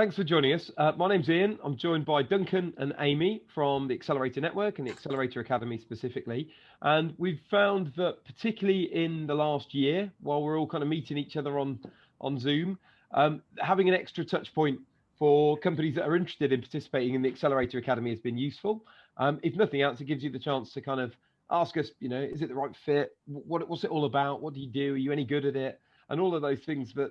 Thanks for joining us. My name's Ian. I'm joined by Duncan and Amy from the Accelerator Network and the Accelerator Academy specifically. And we've found that particularly in the last year, while we're all kind of meeting each other on Zoom, having an extra touch point for companies that are interested in participating in the Accelerator Academy has been useful. If nothing else, it gives you the chance to kind of ask us, is it the right fit? What's it all about? What do you do? Are you any good at it? And all of those things that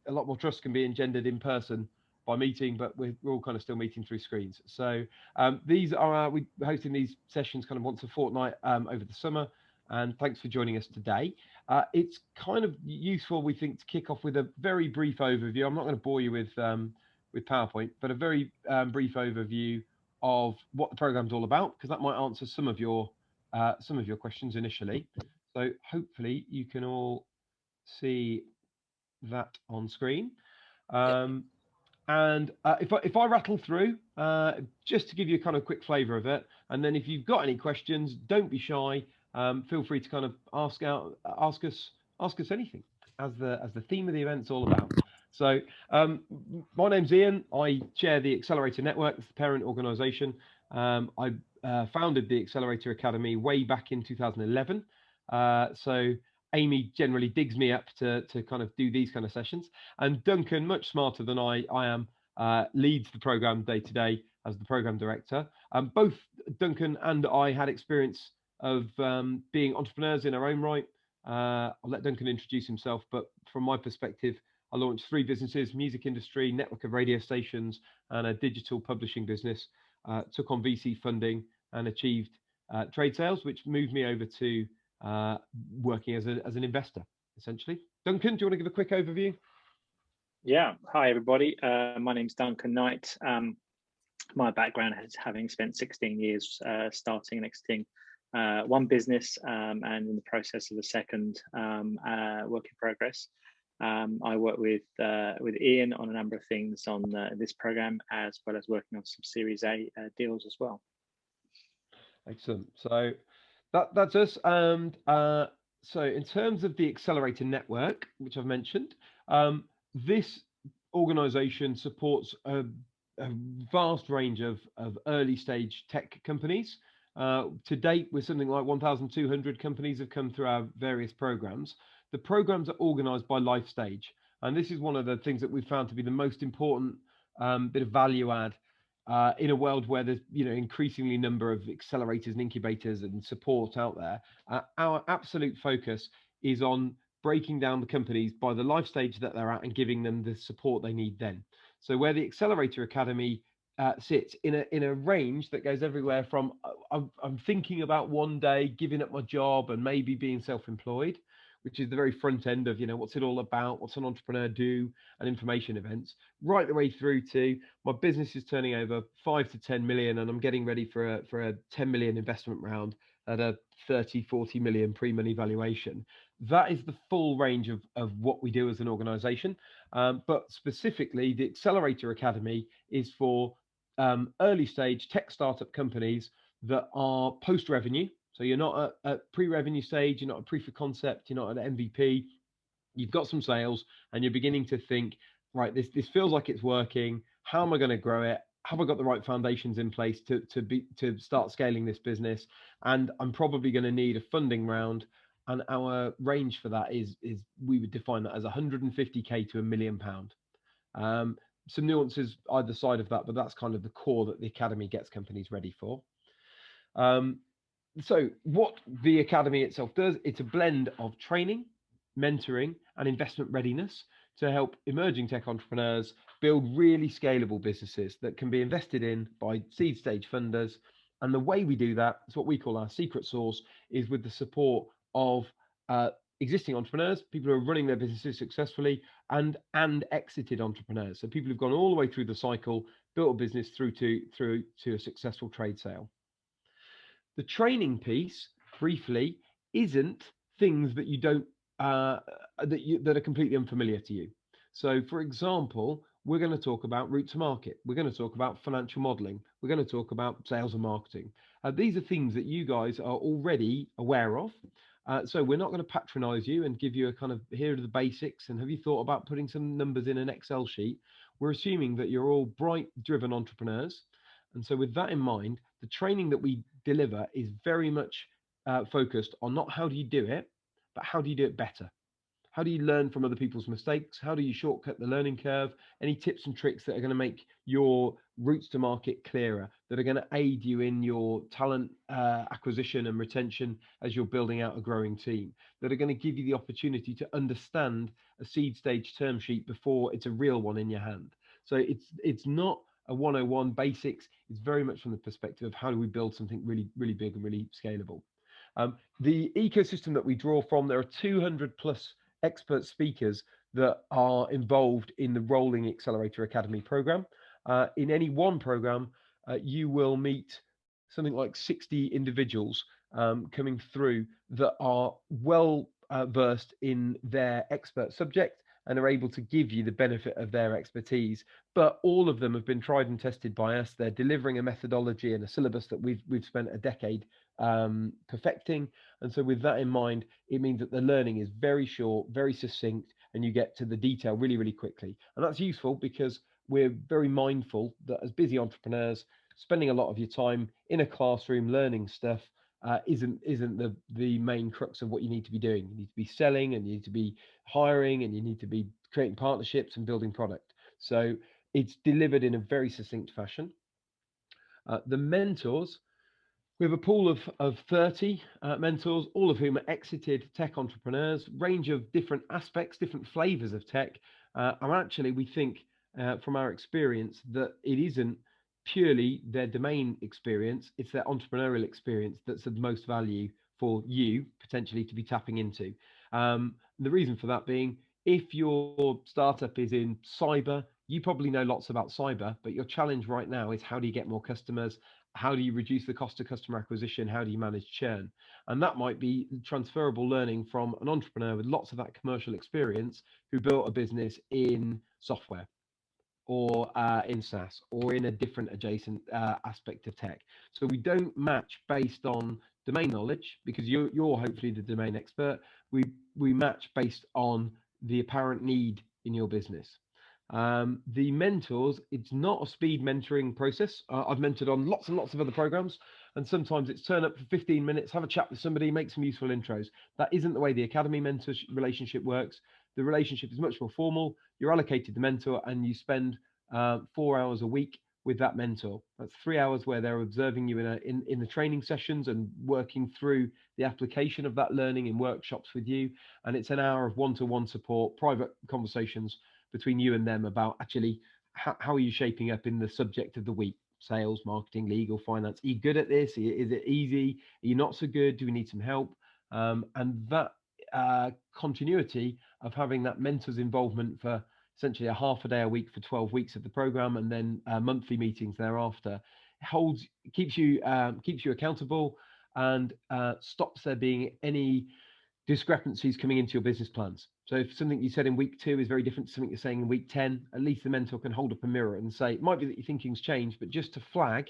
a lot more trust can be engendered in person by meeting, but we're all kind of still meeting through screens. So we're hosting these sessions kind of once a fortnight over the summer. And thanks for joining us today. It's kind of useful, we think, to kick off with a very brief overview. I'm not going to bore you with PowerPoint, but a very brief overview of what the program's all about, because that might answer some of your questions initially. So hopefully you can all see that on screen. And if I rattle through, just to give you a kind of quick flavour of it, and then if you've got any questions, don't be shy. Feel free to kind of ask us anything, as the theme of the event's all about. So my name's Ian. I chair the Accelerator Network, it's the parent organisation. I founded the Accelerator Academy way back in 2011. So Amy generally digs me up to kind of do these kind of sessions, and Duncan, much smarter than I am, leads the program day to day as the program director. Both Duncan and I had experience of being entrepreneurs in our own right. I'll let Duncan introduce himself, but from my perspective, I launched 3 businesses: music industry, network of radio stations, and a digital publishing business. Took on VC funding and achieved trade sales, which moved me over to working as an investor, essentially. Duncan, do you want to give a quick overview? Yeah. Hi, everybody. My name's Duncan Knight. My background is having spent 16 years starting and exiting one business and in the process of a second work in progress. I work with Ian on a number of things on this program, as well as working on some Series A deals as well. Excellent. So that's us. And so in terms of the Accelerator Network, which I've mentioned, this organization supports a vast range of early stage tech companies. To date, with something like 1,200 companies have come through our various programs. The programs are organized by life stage. And this is one of the things that we've found to be the most important bit of value add in a world where there's increasingly number of accelerators and incubators and support out there. Our absolute focus is on breaking down the companies by the life stage that they're at and giving them the support they need then. So where the Accelerator Academy sits in a range that goes everywhere from I'm thinking about one day giving up my job and maybe being self-employed, which is the very front end of what's it all about, what's an entrepreneur do, and information events, right the way through to my business is turning over 5 to 10 million and I'm getting ready for a 10 million investment round at a 30-40 million pre-money valuation. That is the full range of what we do as an organization. But specifically, the Accelerator Academy is for early stage tech startup companies that are post-revenue. So you're not at pre-revenue stage, you're not at proof of concept, you're not at MVP, you've got some sales and you're beginning to think, right, this feels like it's working. How am I going to grow it? Have I got the right foundations in place to start scaling this business? And I'm probably going to need a funding round. And our range for that is we would define that as 150K to £1 million. Some nuances either side of that, but that's kind of the core that the Academy gets companies ready for. So what the Academy itself does, it's a blend of training, mentoring, and investment readiness to help emerging tech entrepreneurs build really scalable businesses that can be invested in by seed stage funders. And the way we do that is what we call our secret sauce, is with the support of existing entrepreneurs, people who are running their businesses successfully, and exited entrepreneurs. So people who've gone all the way through the cycle, built a business through to a successful trade sale. The training piece, briefly, isn't things that you don't that are completely unfamiliar to you. So, for example, we're going to talk about route to market. We're going to talk about financial modeling. We're going to talk about sales and marketing. These are things that you guys are already aware of. So we're not going to patronize you and give you a kind of here are the basics and have you thought about putting some numbers in an Excel sheet. we're assuming that you're all bright, driven entrepreneurs. And so with that in mind, the training that we deliver is very much focused on not how do you do it, but how do you do it better? How do you learn from other people's mistakes? How do you shortcut the learning curve? Any tips and tricks that are going to make your routes to market clearer, that are going to aid you in your talent acquisition and retention as you're building out a growing team, that are going to give you the opportunity to understand a seed stage term sheet before it's a real one in your hand. So it's not a 101 basics. It's very much from the perspective of how do we build something really, really big and really scalable. The ecosystem that we draw from, there are 200 plus expert speakers that are involved in the rolling Accelerator Academy program. In any one program, you will meet something like 60 individuals coming through that are well versed in their expert subject and are able to give you the benefit of their expertise. But all of them have been tried and tested by us. They're delivering a methodology and a syllabus that we've spent a decade perfecting. And so with that in mind, it means that the learning is very short, very succinct, and you get to the detail really, really quickly. And that's useful because we're very mindful that as busy entrepreneurs, spending a lot of your time in a classroom learning stuff isn't the main crux of what you need to be doing. You need to be selling, and you need to be hiring, and you need to be creating partnerships and building product. So it's delivered in a very succinct fashion. The mentors, we have a pool of 30 mentors, all of whom are exited tech entrepreneurs, range of different aspects, different flavors of tech. And actually, we think from our experience that it isn't purely their domain experience, it's their entrepreneurial experience that's of most value for you potentially to be tapping into. The reason for that being, if your startup is in cyber, you probably know lots about cyber, but your challenge right now is how do you get more customers? How do you reduce the cost of customer acquisition? How do you manage churn? And that might be transferable learning from an entrepreneur with lots of that commercial experience who built a business in software or in SaaS or in a different adjacent aspect of tech. So we don't match based on domain knowledge because you're hopefully the domain expert. We match based on the apparent need in your business. The mentors, it's not a speed mentoring process. I've mentored on lots and lots of other programs, and sometimes it's turn up for 15 minutes, have a chat with somebody, make some useful intros. That isn't the way the Academy mentor relationship works. The relationship is much more formal. You're allocated the mentor, and you spend 4 hours a week with that mentor. That's 3 hours where they're observing you in the training sessions and working through the application of that learning in workshops with you. And it's an hour of one-to-one support, private conversations between you and them about actually how are you shaping up in the subject of the week: sales, marketing, legal, finance. Are you good at this? Is it easy? Are you not so good? Do we need some help? And that continuity of having that mentor's involvement for essentially a half a day a week for 12 weeks of the program, and then monthly meetings thereafter, keeps you accountable, and stops there being any discrepancies coming into your business plans. So if something you said in week 2 is very different to something you're saying in week 10, at least the mentor can hold up a mirror and say, it might be that your thinking's changed, but just to flag,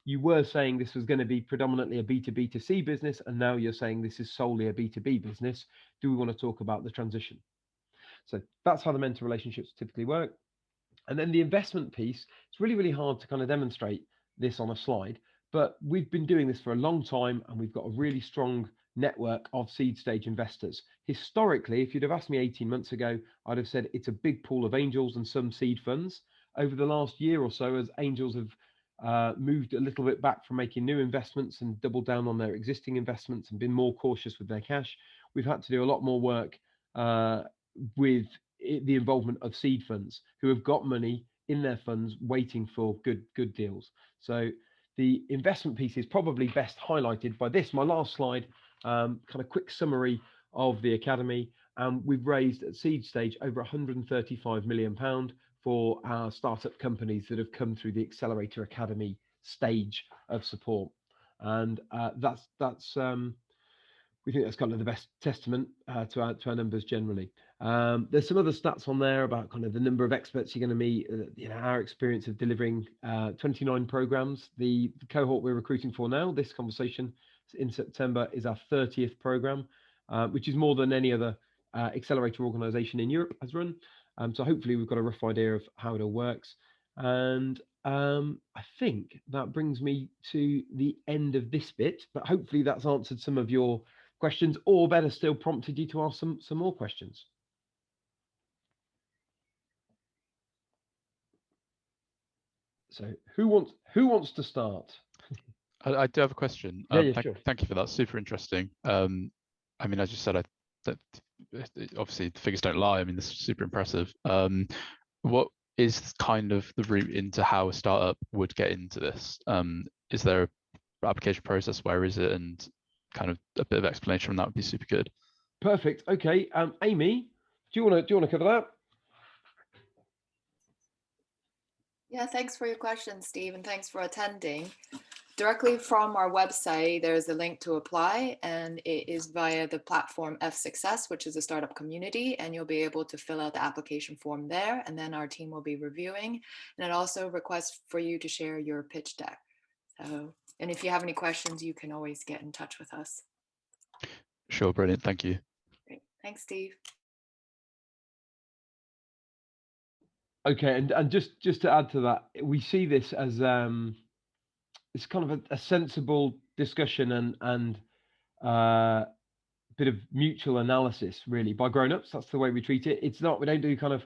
you were saying this was going to be predominantly a B2B2C business, and now you're saying this is solely a B2B business. Do we want to talk about the transition? So that's how the mentor relationships typically work. And then the investment piece, it's really, really hard to kind of demonstrate this on a slide, but we've been doing this for a long time, and we've got a really strong network of seed stage investors. Historically, if you'd have asked me 18 months ago, I'd have said it's a big pool of angels and some seed funds. Over the last year or so, as angels have moved a little bit back from making new investments and doubled down on their existing investments and been more cautious with their cash, we've had to do a lot more work with the involvement of seed funds who have got money in their funds waiting for good deals. So the investment piece is probably best highlighted by this, my last slide, kind of quick summary of the Academy. We've raised at seed stage over £135 million for our startup companies that have come through the Accelerator Academy stage of support. And we think that's kind of the best testament to our numbers generally. There's some other stats on there about kind of the number of experts you're going to meet, our experience of delivering 29 programs. The cohort we're recruiting for now, this conversation in September, is our 30th program, which is more than any other accelerator organization in Europe has run. So hopefully we've got a rough idea of how it all works. And I think that brings me to the end of this bit, but hopefully that's answered some of your questions, or better still, prompted you to ask some more questions. So who wants to start? I do have a question. Yeah, sure. Thank you for that. Super interesting. I mean, as you said, that obviously the figures don't lie. I mean, this is super impressive. What is kind of the route into how a startup would get into this? Is there an application process? Where is it? And kind of a bit of explanation on that would be super good. Perfect. Okay. Amy, do you want to cover that? Yeah, thanks for your question, Steve, and thanks for attending. Directly from our website, there's a link to apply, and it is via the platform FSuccess, which is a startup community, and you'll be able to fill out the application form there, and then our team will be reviewing. And it also requests for you to share your pitch deck. So, and if you have any questions, you can always get in touch with us. Sure, brilliant. Thank you. Great. Thanks, Steve. Okay, and just to add to that, we see this as it's kind of a sensible discussion and bit of mutual analysis, really, by grown-ups. That's the way we treat it. It's not, we don't do kind of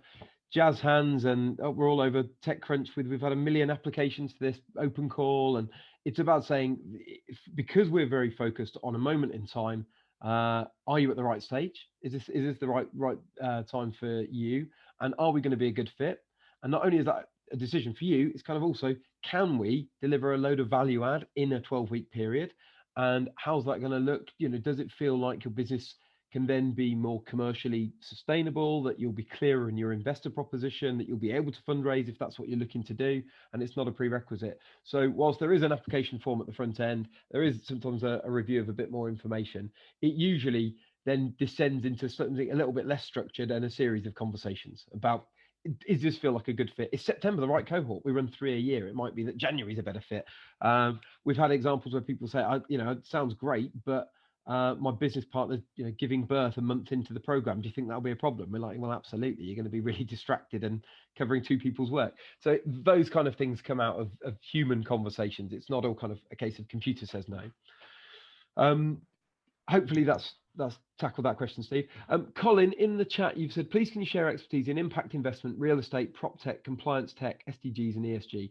jazz hands and we're all over TechCrunch we've had 1 million applications to this open call, and it's about saying, because we're very focused on a moment in time, are you at the right stage? Is this the right time for you? And are we going to be a good fit? And not only is that a decision for you, it's kind of also, can we deliver a load of value add in a 12-week period? And how's that going to look? Does it feel like your business can then be more commercially sustainable, that you'll be clearer in your investor proposition, that you'll be able to fundraise if that's what you're looking to do, and it's not a prerequisite. So whilst there is an application form at the front end, there is sometimes a review of a bit more information. It usually then descends into something a little bit less structured and a series of conversations about, does this feel like a good fit? Is September the right cohort? We run 3 a year. It might be that January is a better fit. We've had examples where people say, it sounds great, but my business partner's giving birth a month into the program. Do you think that'll be a problem? We're like, well, absolutely. You're going to be really distracted and covering 2 people's work. So those kind of things come out of human conversations. It's not all kind of a case of computer says no. Hopefully that's tackled that question, Steve. Colin, in the chat, you've said, please can you share expertise in impact investment, real estate, prop tech, compliance tech, SDGs and ESG?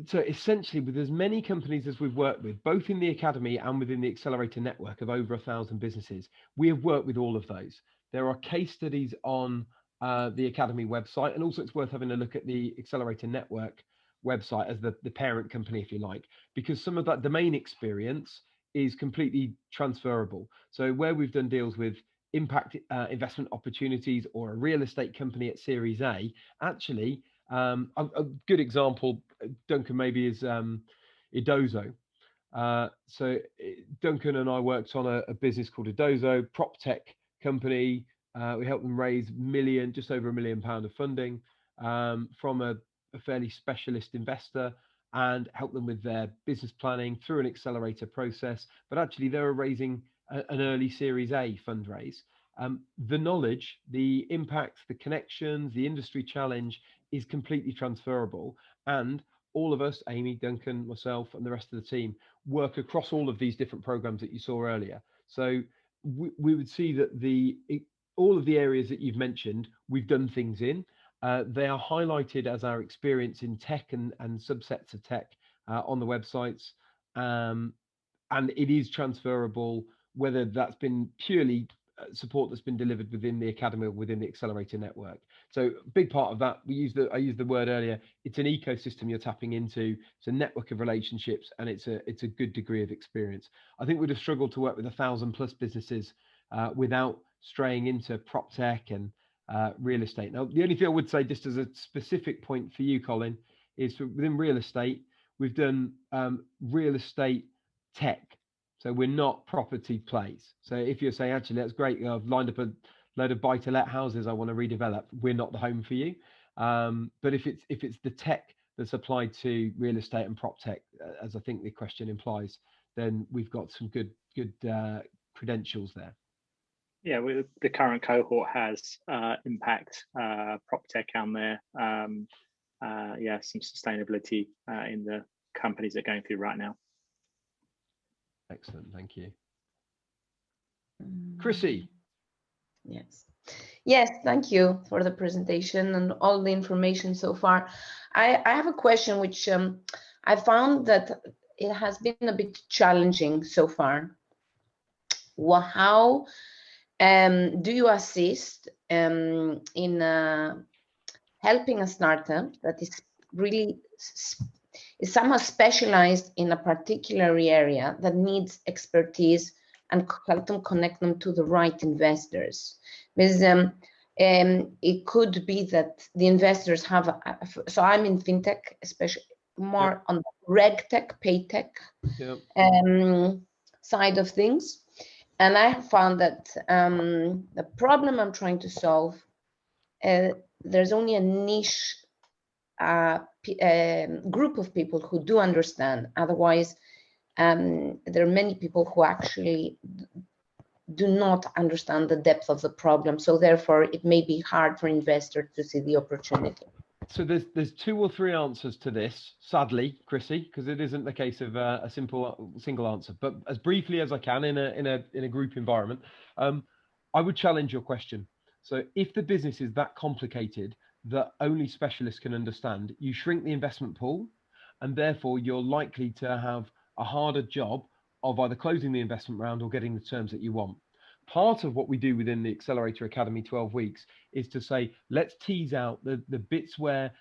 So essentially, with as many companies as we've worked with, both in the Academy and within the Accelerator Network of over 1,000 businesses, we have worked with all of those. There are case studies on the Academy website, and also it's worth having a look at the Accelerator Network website as the parent company, if you like, because some of that domain experience is completely transferable. So where we've done deals with impact investment opportunities or a real estate company at Series A, actually, a good example, Duncan, maybe is Idozo. So Duncan and I worked on a business called Idozo, prop tech company. We helped them raise just over £1 million of funding from a fairly specialist investor, and help them with their business planning through an accelerator process. But actually, they were raising an early Series A fundraise. The knowledge, the impact, the connections, the industry challenge is completely transferable. And all of us, Amy, Duncan, myself, and the rest of the team, work across all of these different programs that you saw earlier. So we would see that all of the areas that you've mentioned, we've done things in. They are highlighted as our experience in tech and subsets of tech on the websites. And it is transferable, whether that's been purely support that's been delivered within the Academy or within the Accelerator Network. So a big part of that, I used the word earlier, it's an ecosystem you're tapping into, it's a network of relationships, and it's a good degree of experience. I think we'd have struggled to work with 1,000+ businesses without straying into prop tech and real estate. Now, the only thing I would say, just as a specific point for you, Colin, is within real estate, we've done real estate tech. So we're not property plays. So if you're saying, actually, that's great, I've lined up a load of buy-to-let houses I want to redevelop, we're not the home for you. But if it's the tech that's applied to real estate and prop tech, as I think the question implies, then we've got some good credentials there. Yeah, the current cohort has impact, prop tech on there. Yeah, some sustainability in the companies they're going through right now. Excellent, thank you. Chrissy. Yes, thank you for the presentation and all the information so far. I have a question which I found that it has been a bit challenging so far. Well, how do you assist in helping a startup that is really is somehow specialized in a particular area that needs expertise and help them connect them to the right investors? Because it could be that the investors have, so I'm in fintech, especially more on the reg tech, pay tech side of things. And I have found that the problem I'm trying to solve, there's only a niche group of people who do understand. Otherwise, there are many people who actually do not understand the depth of the problem. So therefore, it may be hard for investors to see the opportunity. So there's 2 or 3 answers to this, sadly, Chrissy, because it isn't the case of a single answer. But as briefly as I can in a group environment, I would challenge your question. So if the business is that complicated that only specialists can understand, you shrink the investment pool, and therefore you're likely to have a harder job of either closing the investment round or getting the terms that you want. Part of what we do within the Accelerator Academy 12 weeks is to say, let's tease out the bits where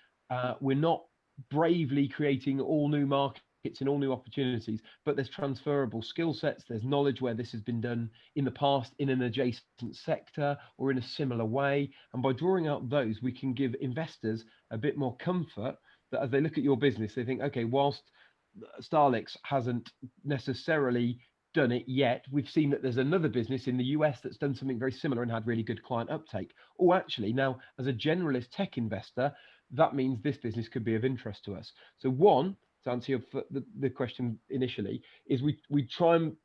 we're not bravely creating all new markets and all new opportunities, but there's transferable skill sets, there's knowledge where this has been done in the past in an adjacent sector or in a similar way. And by drawing out those, we can give investors a bit more comfort that as they look at your business, they think, okay, whilst Starlix hasn't necessarily done it yet, we've seen that there's another business in the US that's done something very similar and had really good client uptake. Or actually now, as a generalist tech investor, that means this business could be of interest to us. So one, to answer the question initially, is we try and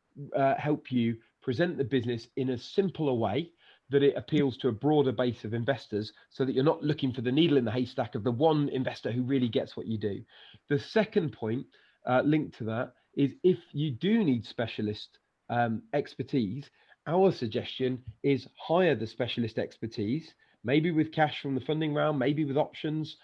help you present the business in a simpler way that it appeals to a broader base of investors, so that you're not looking for the needle in the haystack of the one investor who really gets what you do. The second point linked to that is, if you do need specialist expertise, our suggestion is hire the specialist expertise, maybe with cash from the funding round, maybe with options,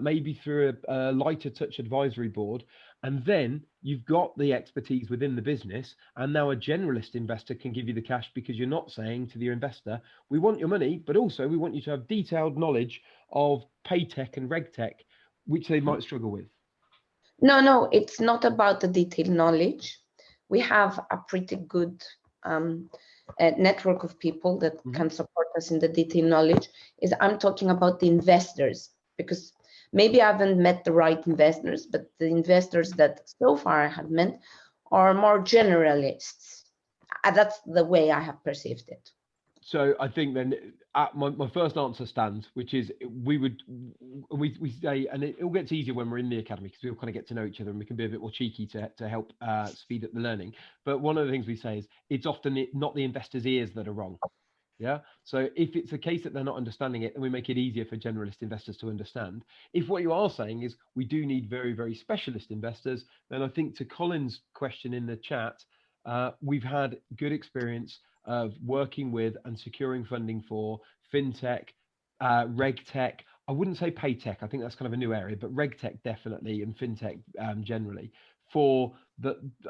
maybe through a lighter touch advisory board. And then you've got the expertise within the business, and now a generalist investor can give you the cash, because you're not saying to the investor, we want your money, but also we want you to have detailed knowledge of pay tech and reg tech, which they might struggle with. No, it's not about the detailed knowledge. We have a pretty good network of people that can support us in the detailed knowledge. I'm talking about the investors, because maybe I haven't met the right investors, but the investors that so far I have met are more generalists. That's the way I have perceived it. So I think then my first answer stands, which is we say, and it all gets easier when we're in the academy, because we all kind of get to know each other and we can be a bit more cheeky to help speed up the learning. But one of the things we say is, it's often not the investors' ears that are wrong. Yeah. So if it's a case that they're not understanding it, then we make it easier for generalist investors to understand. If what you are saying is we do need very, very specialist investors, then I think, to Colin's question in the chat, we've had good experience of working with and securing funding for fintech, reg tech. I wouldn't say pay tech, I think that's kind of a new area, but reg tech definitely, and fintech generally, for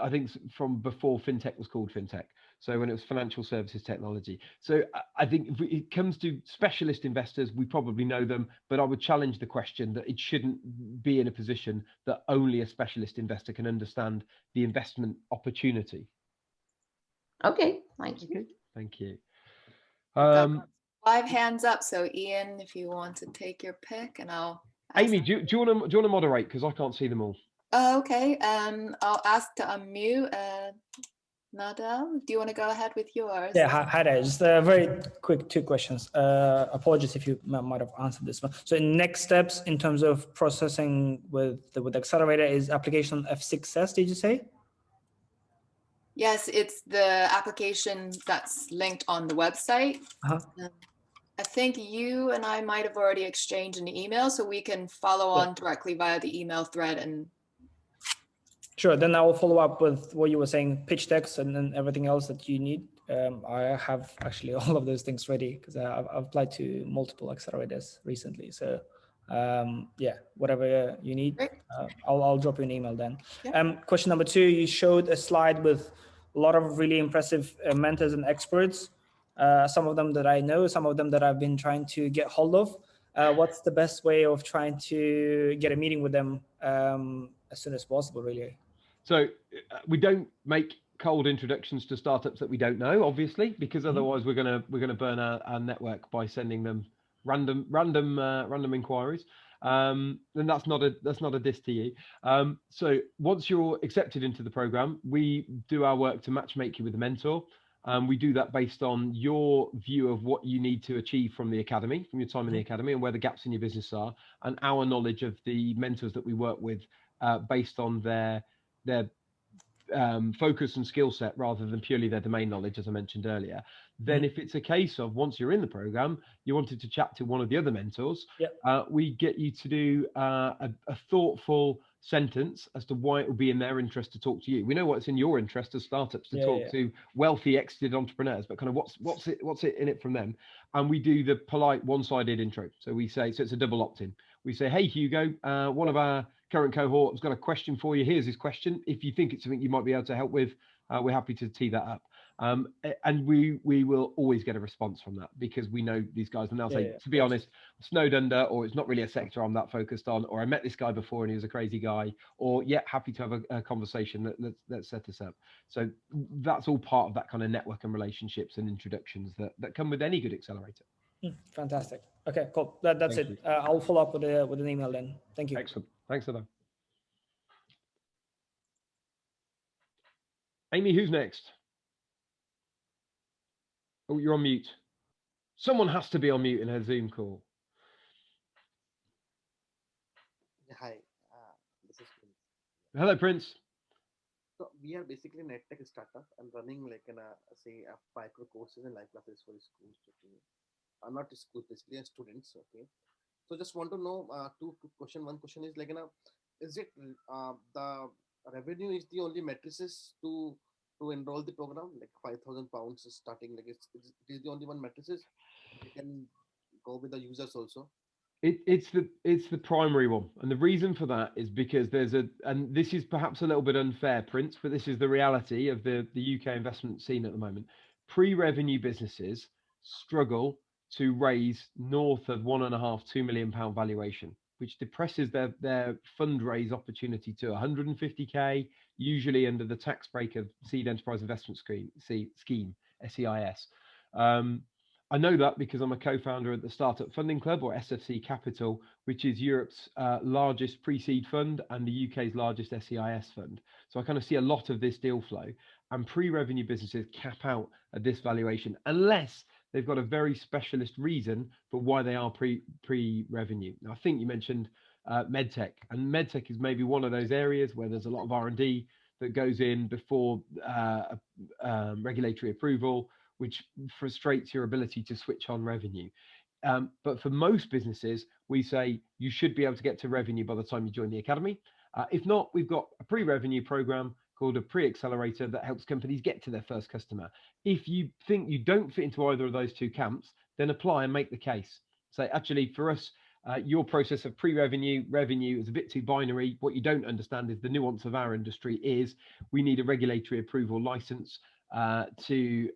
I think from before fintech was called fintech. So when it was financial services technology. So I think if it comes to specialist investors, we probably know them, but I would challenge the question that it shouldn't be in a position that only a specialist investor can understand the investment opportunity. Okay, thank you. Okay, thank you. 5 hands up. So Ian, if you want to take your pick, and I'll. Amy, do you want to moderate, because I can't see them all? Okay. I'll ask to unmute. Nadal, do you want to go ahead with yours? Yeah, hi there. Just a very quick 2 questions. Apologies if you might have answered this one. So next steps in terms of processing with Accelerator is application FBCS, did you say? Yes, it's the application that's linked on the website. I think you and I might have already exchanged an email, so we can follow on directly via the email thread. And sure, then I will follow up with what you were saying, pitch decks and then everything else that you need. I have actually all of those things ready because I've applied to multiple accelerators recently. So yeah, whatever you need, I'll drop you an email then. Question number 2, you showed a slide with a lot of really impressive mentors and experts. Some of them that I know, some of them that I've been trying to get hold of. What's the best way of trying to get a meeting with them as soon as possible, really? So we don't make cold introductions to startups that we don't know, obviously, because otherwise we're gonna burn our network by sending them random inquiries. And that's not a diss to you. So once you're accepted into the program, we do our work to matchmake you with a mentor. We do that based on your view of what you need to achieve from the academy, from your time in the academy, and where the gaps in your business are, and our knowledge of the mentors that we work with, based on their focus and skill set rather than purely their domain knowledge, as I mentioned earlier. Then if it's a case of once you're in the program, you wanted to chat to one of the other mentors, we get you to do a thoughtful sentence as to why it will be in their interest to talk to you. We know what's in your interest as startups to talk to wealthy exited entrepreneurs, but kind of what's it in it from them. And we do the polite one-sided intro. So we say, so it's a double opt-in. We say, hey, Hugo, one of our current cohort has got a question for you. Here's his question. If you think it's something you might be able to help with, we're happy to tee that up. And we will always get a response from that because we know these guys, and they'll say, to be honest, snowed under, or it's not really a sector I'm that focused on, or I met this guy before and he was a crazy guy, or happy to have a conversation. Let's set this up. So that's all part of that kind of network and relationships and introductions that come with any good accelerator. Fantastic. Okay, cool. That's it. I'll follow up with an email then. Thank you. Excellent. Thanks for that. Amy, who's next? Oh, you're on mute. Someone has to be on mute in her Zoom call. Hi, this is Prince. Hello, Prince. So we are basically an edtech startup and running like say 5 courses and live classes for schools. Okay, not schools, basically students. Okay, so just want to know two questions. One question is like is it the revenue is the only matrices to enroll the program, like £5,000 starting, like it is the only one matrices? You can go with the users also. It's the primary one, and the reason for that is because and this is perhaps a little bit unfair, Prince, but this is the reality of the UK investment scene at the moment. Pre-revenue businesses struggle to raise north of £1.5–2 million valuation, which depresses their fundraise opportunity to 150k, usually under the tax break of Seed Enterprise Investment Scheme, SEIS. I know that because I'm a co-founder at the Startup Funding Club, or SFC Capital, which is Europe's largest pre-seed fund and the UK's largest SEIS fund. So I kind of see a lot of this deal flow, and pre-revenue businesses cap out at this valuation unless they've got a very specialist reason for why they are pre-revenue. Now, I think you mentioned medtech, and medtech is maybe one of those areas where there's a lot of R&D that goes in before regulatory approval, which frustrates your ability to switch on revenue. But for most businesses, we say you should be able to get to revenue by the time you join the academy. If not, we've got a pre-revenue program called a pre-accelerator that helps companies get to their first customer. If you think you don't fit into either of those two camps, then apply and make the case. So actually, for us, your process of pre-revenue, revenue is a bit too binary. What you don't understand is the nuance of our industry is we need a regulatory approval license to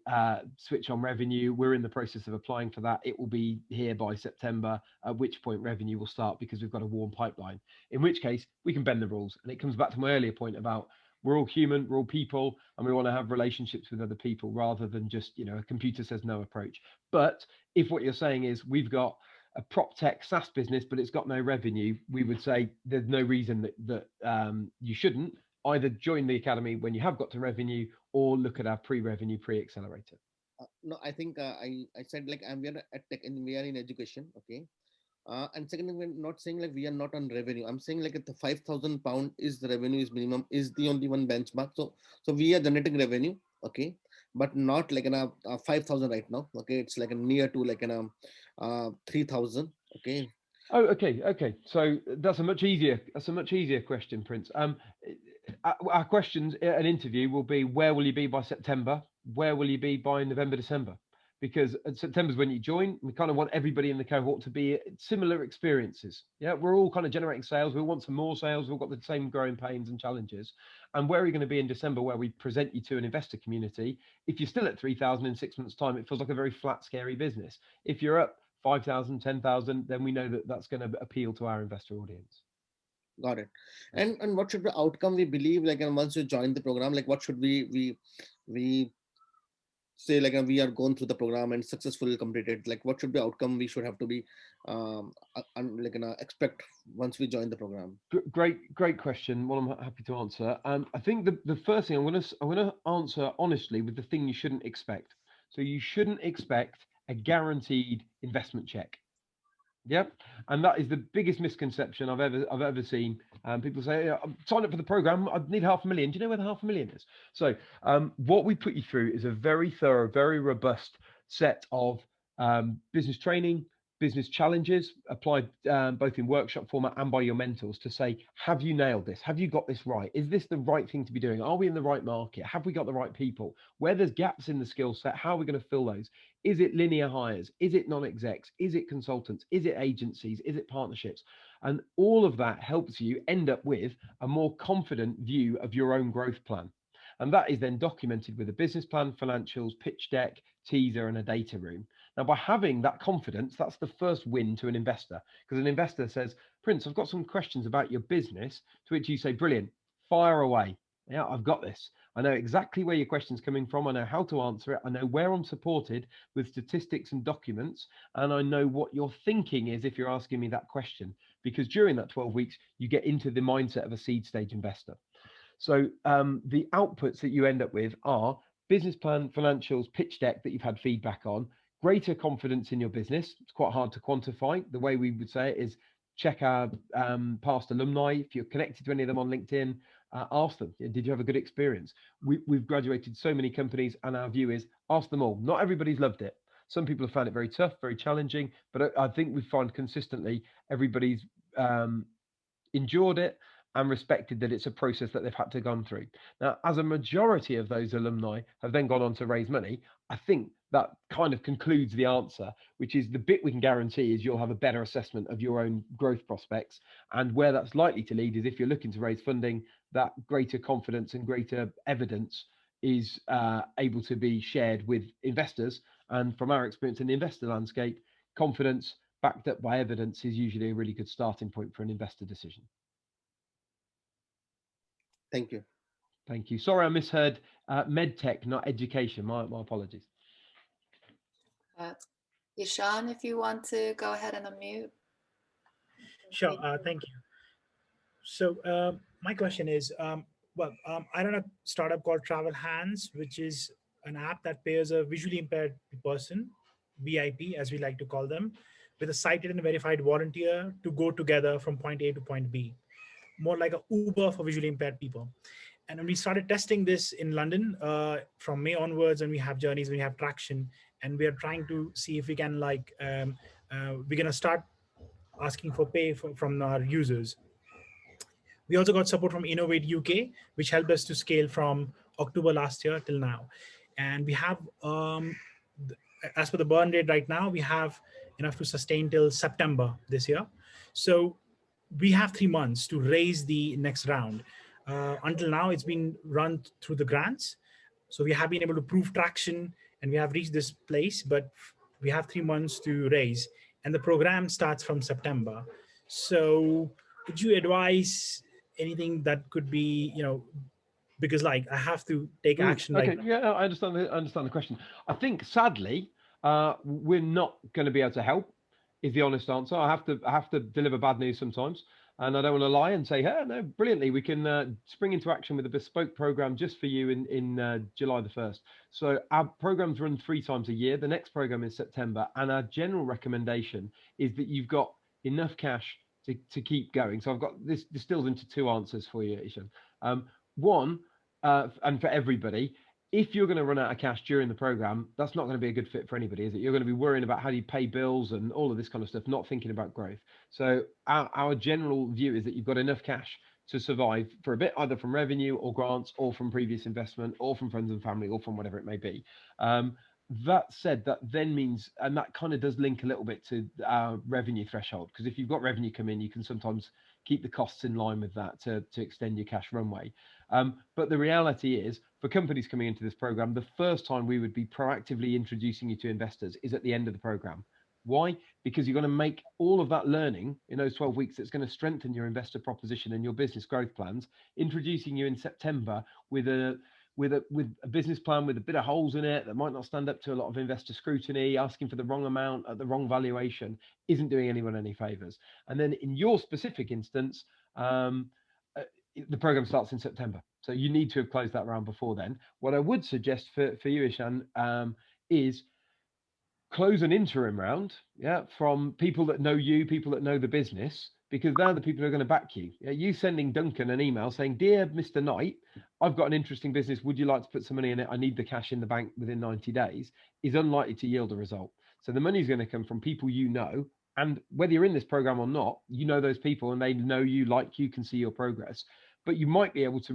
switch on revenue. We're in the process of applying for that. It will be here by September, at which point revenue will start because we've got a warm pipeline, in which case we can bend the rules. And it comes back to my earlier point about we're all human, we're all people, and we want to have relationships with other people rather than just, a computer says no approach. But if what you're saying is we've got a prop tech SaaS business, but it's got no revenue, we would say there's no reason that you shouldn't either join the academy when you have got to revenue or look at our pre-revenue pre-accelerator. No, I think I said like we are at tech and we are in education. Okay, And second, we're not saying like we are not on revenue. I'm saying like if the £5,000 is the revenue is minimum, is the only one benchmark. So we are generating revenue, okay, but not like in a 5,000 right now. Okay, it's like a near to like in a 3,000. Okay. Oh, okay. So that's a much easier question, Prince. Our questions at an interview will be: where will you be by September? Where will you be by November, December? Because September is when you join. We kind of want everybody in the cohort to be similar experiences. Yeah, we're all kind of generating sales. We want some more sales. We've got the same growing pains and challenges. And where are you going to be in December, where we present you to an investor community? If you're still at 3,000 in 6 months' time, it feels like a very flat, scary business. If you're up 5,000, 10,000, then we know that that's going to appeal to our investor audience. Got it. And what should be the outcome we believe, like, and once you join the program, like what should we say, like we are going through the program and successfully completed, like what should be outcome we should have to be like expect once we join the program? Great question. Well, I'm happy to answer. I think the first thing I'm going to answer honestly with the thing you shouldn't expect. So you shouldn't expect a guaranteed investment check. Yep, and that is the biggest misconception I've ever seen. People say, sign up for the program, I need $500,000. Do you know where the $500,000 is? So what we put you through is a very thorough, very robust set of business training, business challenges applied both in workshop format and by your mentors to say, have you nailed this? Have you got this right? Is this the right thing to be doing? Are we in the right market? Have we got the right people? Where there's gaps in the skill set, how are we going to fill those? Is it linear hires? Is it non-execs? Is it consultants? Is it agencies? Is it partnerships? And all of that helps you end up with a more confident view of your own growth plan. And that is then documented with a business plan, financials, pitch deck, teaser, and a data room. Now, by having that confidence, that's the first win to an investor, because an investor says, Prince, I've got some questions about your business, to which you say, brilliant, fire away. Yeah, I've got this. I know exactly where your question's coming from. I know how to answer it. I know where I'm supported with statistics and documents. And I know what your thinking is if you're asking me that question, because during that 12 weeks, you get into the mindset of a seed stage investor. So the outputs that you end up with are business plan, financials, pitch deck that you've had feedback on, greater confidence in your business. It's quite hard to quantify. The way we would say it is check our past alumni. If you're connected to any of them on LinkedIn, ask them, did you have a good experience? We've graduated so many companies, and our view is ask them all. Not everybody's loved it. Some people have found it very tough, very challenging, but I think we find consistently everybody's endured it and respected that it's a process that they've had to go through. Now, as a majority of those alumni have then gone on to raise money, I think that kind of concludes the answer, which is the bit we can guarantee is you'll have a better assessment of your own growth prospects. And where that's likely to lead is if you're looking to raise funding, that greater confidence and greater evidence is able to be shared with investors. And from our experience in the investor landscape, confidence backed up by evidence is usually a really good starting point for an investor decision. Thank you. Thank you. Sorry, I misheard medtech, not education. My apologies. Ishan, if you want to go ahead and unmute. Sure. Thank you. So my question is, I run a startup called Travel Hands, which is an app that pairs a visually impaired person, VIP as we like to call them, with a sighted and verified volunteer to go together from point A to point B, more like an Uber for visually impaired people. And when we started testing this in London from May onwards, and we have journeys, we have traction, and we are trying to see if we can we're going to start asking for pay from our users. We also got support from Innovate UK, which helped us to scale from October last year till now. And we have, as per the burn rate right now, we have enough to sustain till September this year. So we have 3 months to raise the next round. Until now, it's been run through the grants. So we have been able to prove traction and we have reached this place, but we have 3 months to raise. And the program starts from September. So would you advise anything that could be, because I have to take action. Okay, yeah, I understand the question. I think sadly, we're not going to be able to help, is the honest answer. I have to deliver bad news sometimes. And I don't want to lie and say, hey, no, brilliantly, we can spring into action with a bespoke program just for you in July the 1st. So our programs run 3 times a year. The next program is September. And our general recommendation is that you've got enough cash to keep going. So I've got this distilled into two answers for you, Ishan. One, and for everybody, if you're going to run out of cash during the program, that's not going to be a good fit for anybody, is it? You're going to be worrying about how do you pay bills and all of this kind of stuff, not thinking about growth. So our general view is that you've got enough cash to survive for a bit, either from revenue or grants or from previous investment or from friends and family or from whatever it may be. That said, that then means, and that kind of does link a little bit to our revenue threshold, because if you've got revenue come in, you can sometimes keep the costs in line with that to extend your cash runway. But the reality is, for companies coming into this program, the first time we would be proactively introducing you to investors is at the end of the program. Why? Because you're going to make all of that learning in those 12 weeks that's going to strengthen your investor proposition and your business growth plans, introducing you in September with a business plan with a bit of holes in it that might not stand up to a lot of investor scrutiny, asking for the wrong amount at the wrong valuation, isn't doing anyone any favors. And then in your specific instance, the program starts in September. So you need to have closed that round before then. What I would suggest for you, Ishan, is close an interim round, from people that know you, people that know the business, because they're the people who are going to back you. You sending Duncan an email saying, "Dear Mr. Knight, I've got an interesting business. Would you like to put some money in it? I need the cash in the bank within 90 days," is unlikely to yield a result. So the money is going to come from people you know, and whether you're in this program or not, you know those people and they know you, like you, can see your progress. But you might be able to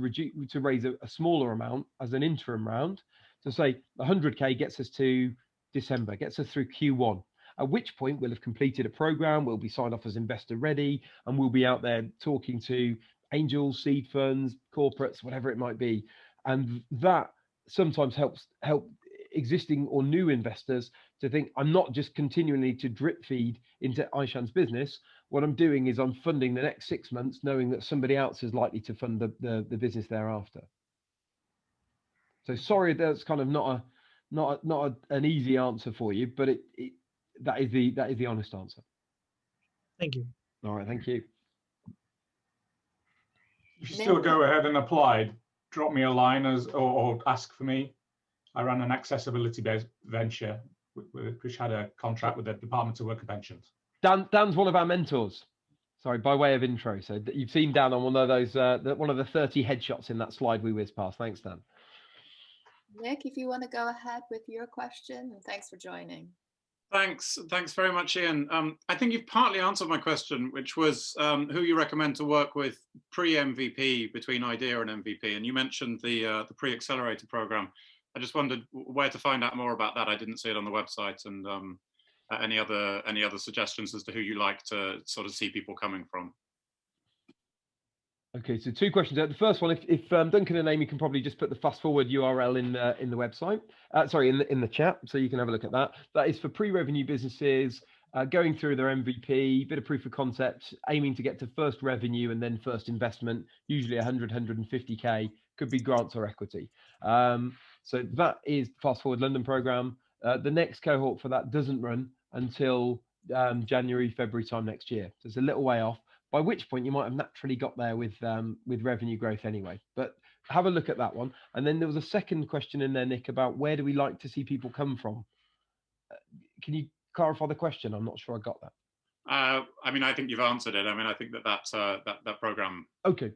raise a smaller amount as an interim round. So say 100K gets us to December, gets us through Q1, at which point we'll have completed a program, we'll be signed off as investor ready, and we'll be out there talking to angels, seed funds, corporates, whatever it might be. And that sometimes help existing or new investors to think, I'm not just continually to drip feed into Ishan's business. What I'm doing is I'm funding the next 6 months, knowing that somebody else is likely to fund the business thereafter. So sorry, that's kind of not an easy answer for you, but that is the honest answer. Thank you. All right, thank you. You should still go ahead and apply. Drop me a line or ask for me. I ran an accessibility-based venture which had a contract with the Department of Work and Pensions. Dan's one of our mentors. Sorry, by way of intro. So you've seen Dan on one of those, one of the 30 headshots in that slide we whizzed past. Thanks, Dan. Nick, if you want to go ahead with your question, and thanks for joining. Thanks very much, Ian. I think you've partly answered my question, which was who you recommend to work with pre-MVP, between idea and MVP, and you mentioned the pre-accelerator program. I just wondered where to find out more about that. I didn't see it on the website, and any other suggestions as to who you like to sort of see people coming from. Okay, so two questions. The first one, if Duncan and Amy can probably just put the fast forward URL in the website, in the chat, so you can have a look at that. That is for pre-revenue businesses going through their MVP, bit of proof of concept, aiming to get to first revenue and then first investment, usually 100, 150K, could be grants or equity. So that is Fast Forward London program. The next cohort for that doesn't run until January, February time next year. So it's a little way off, by which point you might have naturally got there with revenue growth anyway. But have a look at that one. And then there was a second question in there, Nick, about where do we like to see people come from? Can you clarify the question? I'm not sure I got that. I mean, I think you've answered it. I mean, I think that program. Okay.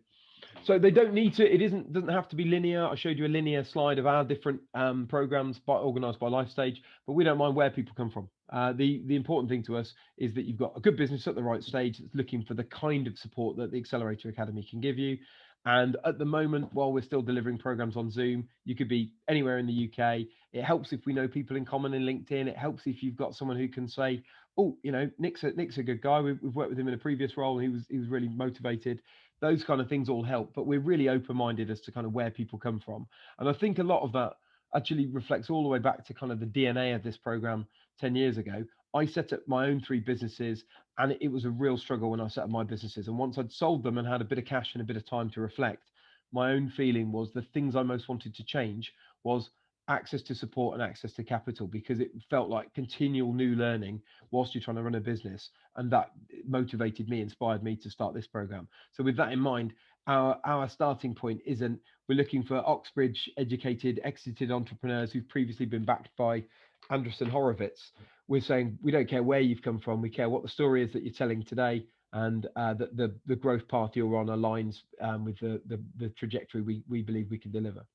So they don't need to, doesn't have to be linear. I showed you a linear slide of our different programs organized by life stage, but we don't mind where people come from. The important thing to us is that you've got a good business at the right stage that's looking for the kind of support that the Accelerator Academy can give you. And at the moment, while we're still delivering programs on Zoom, you could be anywhere in the UK. It helps if we know people in common in LinkedIn. It helps if you've got someone who can say, oh, you know, Nick's a good guy. We've worked with him in a previous role. He was really motivated. Those kind of things all help, but we're really open-minded as to kind of where people come from. And I think a lot of that actually reflects all the way back to kind of the DNA of this program 10 years ago. I set up my own 3 businesses, and it was a real struggle when I set up my businesses. And once I'd sold them and had a bit of cash and a bit of time to reflect, my own feeling was the things I most wanted to change was access to support and access to capital, because it felt like continual new learning whilst you're trying to run a business. And that motivated me, inspired me to start this program. So with that in mind, our starting point isn't, we're looking for Oxbridge educated, exited entrepreneurs who've previously been backed by Andreessen Horowitz. we're saying we don't care where you've come from. We care what the story is that you're telling today, and that the growth path you're on aligns with the trajectory we believe we can deliver.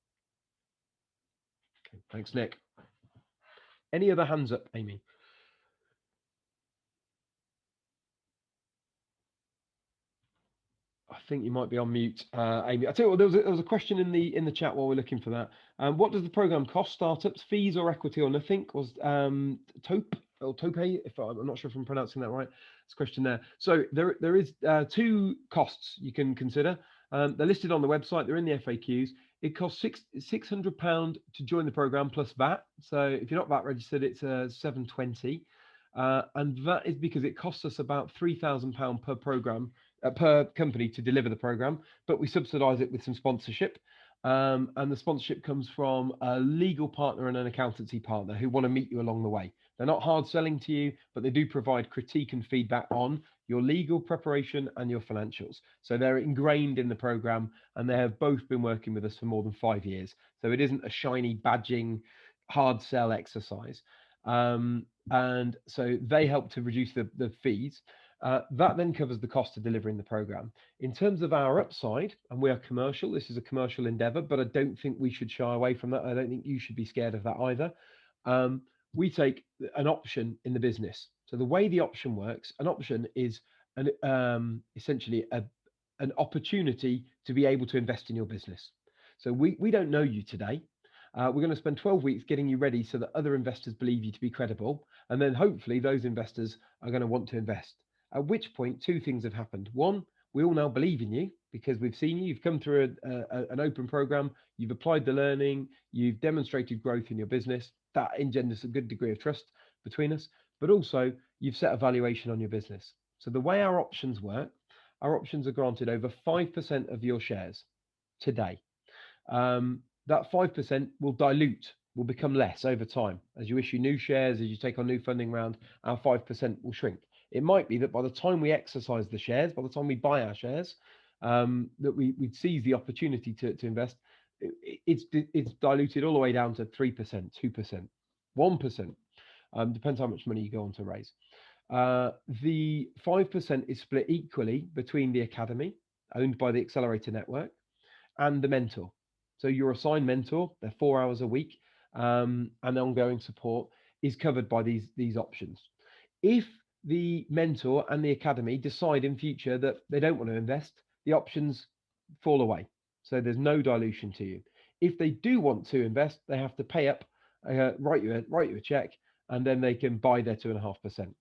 Okay, thanks, Nick. Any other hands up, Amy? I think you might be on mute, Amy. I tell you what, there was a question in the chat while we're looking for that. What does the program cost startups? Fees or equity or nothing? Was Tope or Tope? If I'm not sure if I'm pronouncing that right. It's a question there. So there is 2 costs you can consider. They're listed on the website. They're in the FAQs. It costs £600 to join the program plus VAT. So if you're not VAT registered, it's £720, and that is because it costs us about £3,000 per program. Per company to deliver the program, but we subsidize it with some sponsorship, and the sponsorship comes from a legal partner and an accountancy partner who want to meet you along the way. They're not hard selling to you, but they do provide critique and feedback on your legal preparation and your financials. So they're ingrained in the program, and they have both been working with us for more than 5 years. So it isn't a shiny badging hard sell exercise, and so they help to reduce the fees. That then covers the cost of delivering the program. In terms of our upside, and we are commercial, this is a commercial endeavor, but I don't think we should shy away from that. I don't think you should be scared of that either. We take an option in the business. So the way the option works, an option is essentially an opportunity to be able to invest in your business. So we don't know you today. We're going to spend 12 weeks getting you ready so that other investors believe you to be credible. And then hopefully those investors are going to want to invest. At which point, 2 things have happened. One, we all now believe in you because we've seen you. You've come through an open program. You've applied the learning. You've demonstrated growth in your business. That engenders a good degree of trust between us. But also, you've set a valuation on your business. So the way our options work, our options are granted over 5% of your shares today. That 5% will dilute, will become less over time. As you issue new shares, as you take on new funding round, our 5% will shrink. It might be that by the time we exercise the shares, by the time we buy our shares, that we'd seize the opportunity to invest, it's diluted all the way down to 3%, 2%, 1%. Depends how much money you go on to raise. The 5% is split equally between the academy, owned by the Accelerator Network, and the mentor. So your assigned mentor, they're 4 hours a week, and ongoing support is covered by these options. If the mentor and the academy decide in future that they don't want to invest, the options fall away. So there's no dilution to you. If they do want to invest, they have to pay up, write you a check, and then they can buy their 2.5%.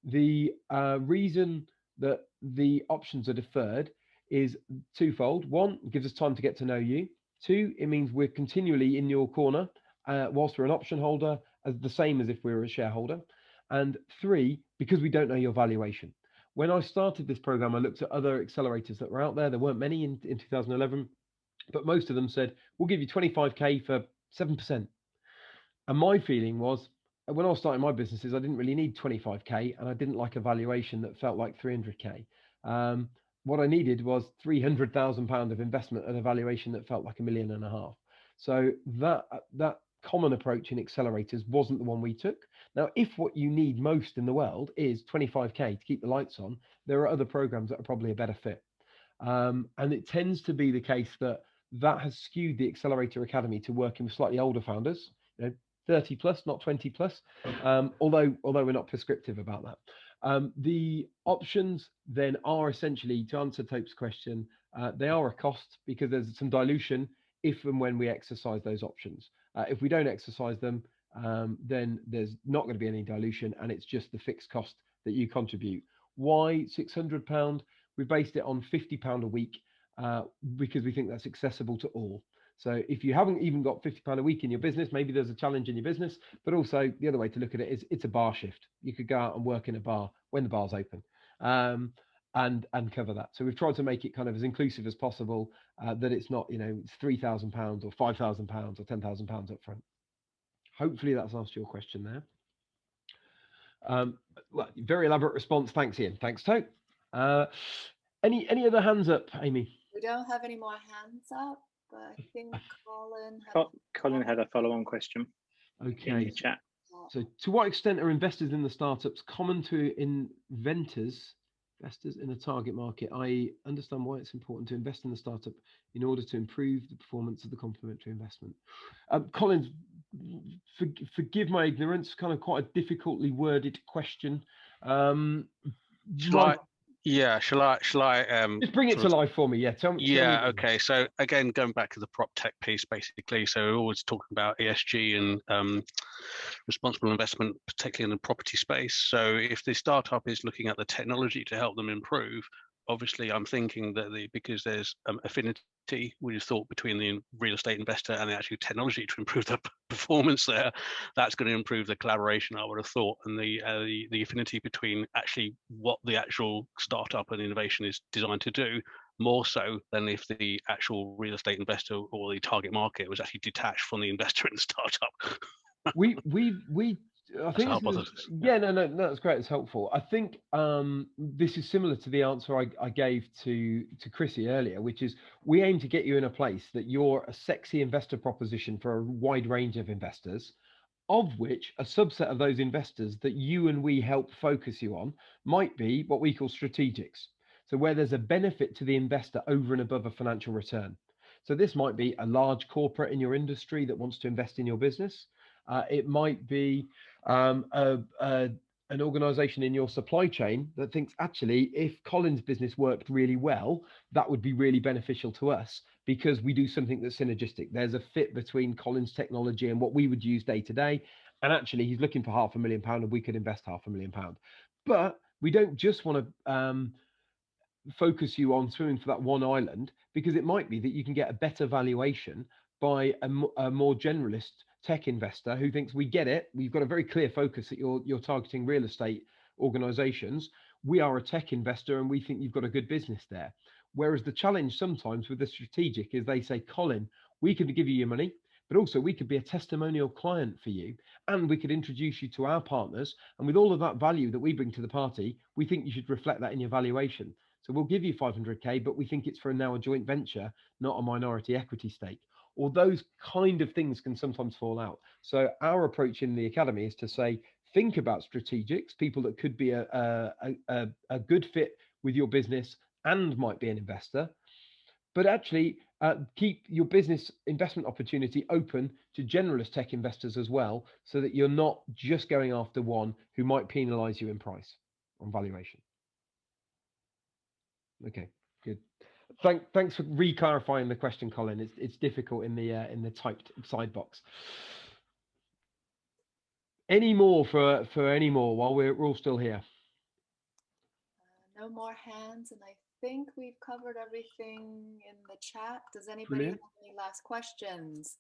The reason that the options are deferred is twofold. One, it gives us time to get to know you. 2, it means we're continually in your corner whilst we're an option holder, as the same as if we were a shareholder. And 3, because we don't know your valuation. When I started this program, I looked at other accelerators that were out there. There weren't many in 2011, but most of them said, we'll give you 25K for 7%. And my feeling was, when I was starting my businesses, I didn't really need 25K, and I didn't like a valuation that felt like 300K. What I needed was £300,000 of investment at a valuation that felt like $1.5 million. So that common approach in accelerators wasn't the one we took. Now, if what you need most in the world is 25K to keep the lights on, there are other programs that are probably a better fit. And it tends to be the case that has skewed the Accelerator Academy to working with slightly older founders, 30 plus, not 20 plus, although we're not prescriptive about that. The options then are essentially, to answer Tope's question, they are a cost because there's some dilution if and when we exercise those options. If we don't exercise them, then there's not going to be any dilution, and it's just the fixed cost that you contribute. Why £600? We based it on £50 a week because we think that's accessible to all. So if you haven't even got £50 a week in your business, maybe there's a challenge in your business, but also the other way to look at it is it's a bar shift. You could go out and work in a bar when the bar's open and cover that. So we've tried to make it kind of as inclusive as possible, that it's not, it's £3,000 or £5,000 or £10,000 up front. Hopefully that's answered your question there. Well, very elaborate response. Thanks, Ian. Thanks, Tope. Any other hands up, Amy? We don't have any more hands up, but I think Colin had a follow-on question. Okay. In the chat. So to what extent are investors in the startups common to investors in the target market? I understand why it's important to invest in the startup in order to improve the performance of the complementary investment. Collins, forgive my ignorance, kind of quite a difficultly worded question. Shall I just bring it to life for me? Yeah, tell me. Yeah, okay. So again, going back to the prop tech piece, basically, so we're always talking about ESG and responsible investment, particularly in the property space. So if the startup is looking at the technology to help them improve, obviously I'm thinking that because there's affinity, we have thought, between the real estate investor and the actual technology to improve the performance there, that's going to improve the collaboration, I would have thought, and the affinity between actually what the actual startup and innovation is designed to do, more so than if the actual real estate investor or the target market was actually detached from the investor in the startup. I think no, that's great. It's helpful. I think this is similar to the answer I gave to Chrissy earlier, which is we aim to get you in a place that you're a sexy investor proposition for a wide range of investors, of which a subset of those investors that you and we help focus you on might be what we call strategics. So where there's a benefit to the investor over and above a financial return. So this might be a large corporate in your industry that wants to invest in your business. It might be an organization in your supply chain that thinks, actually, if Colin's business worked really well, that would be really beneficial to us because we do something that's synergistic. There's a fit between Colin's technology and what we would use day to day. And actually, he's looking for £500,000 and we could invest £500,000. But we don't just want to focus you on swimming for that one island, because it might be that you can get a better valuation by a more generalist tech investor who thinks, we get it, we've got a very clear focus that you're targeting real estate organizations, we are a tech investor and we think you've got a good business there. Whereas the challenge sometimes with the strategic is they say, Colin, we could give you your money, but also we could be a testimonial client for you and we could introduce you to our partners, and with all of that value that we bring to the party, we think you should reflect that in your valuation. So we'll give you 500k, but we think it's for now a joint venture, not a minority equity stake. Or those kind of things can sometimes fall out. So our approach in the academy is to say, think about strategics, people that could be a good fit with your business and might be an investor, but actually keep your business investment opportunity open to generalist tech investors as well, so that you're not just going after one who might penalize you in price on valuation. Okay, good. Thanks for re-clarifying the question, Colin. It's difficult in the typed side box. Any more for any more while we're all still here? No more hands, and I think we've covered everything in the chat. Does anybody have any last questions?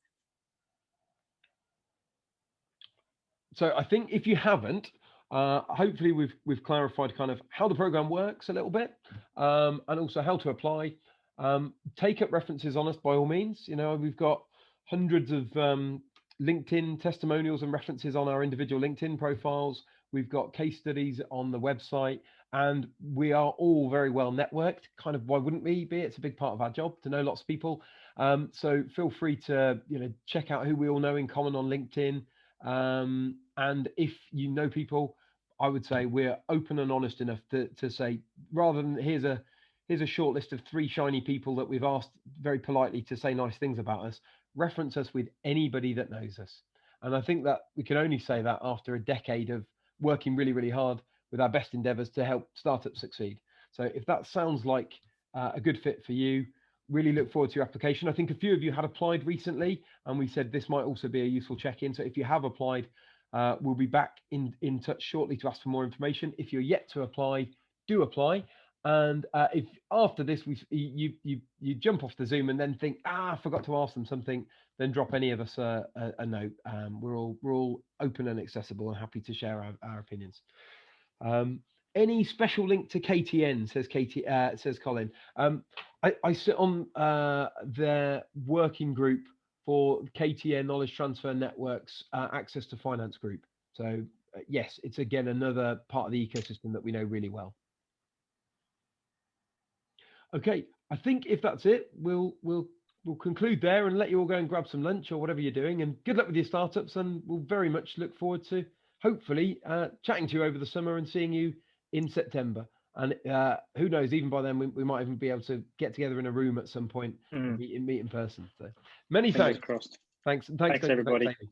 So I think if you haven't, hopefully we've clarified kind of how the program works a little bit, and also how to apply. Take up references on us by all means. You know, we've got hundreds of LinkedIn testimonials and references on our individual LinkedIn profiles. We've got case studies on the website, and we are all very well networked. Kind of, why wouldn't we be? It's a big part of our job to know lots of people. So feel free to check out who we all know in common on LinkedIn. And if you know people, I would say we're open and honest enough to say, rather than here's a short list of 3 shiny people that we've asked very politely to say nice things about us, reference us with anybody that knows us. And I think that we can only say that after a decade of working really, really hard with our best endeavors to help startups succeed. So if that sounds like a good fit for you, really look forward to your application. I think a few of you had applied recently, and we said this might also be a useful check-in. So if you have applied, we'll be back in touch shortly to ask for more information. If you're yet to apply, do apply. And if after this you jump off the Zoom and then think, I forgot to ask them something, then drop any of us a note. We're all open and accessible and happy to share our opinions. Any special link to KTN, says Colin. I sit on their working group for KTN Knowledge Transfer Network's Access to Finance group. So yes, it's again another part of the ecosystem that we know really well. Okay, I think if that's it, we'll we'll conclude there and let you all go and grab some lunch or whatever you're doing. And good luck with your startups. And we'll very much look forward to hopefully chatting to you over the summer and seeing you in September. And who knows, even by then, we might even be able to get together in a room at some point and meet in person. So many Fingers thanks. crossed. Thanks, everybody. Thanks, Amy.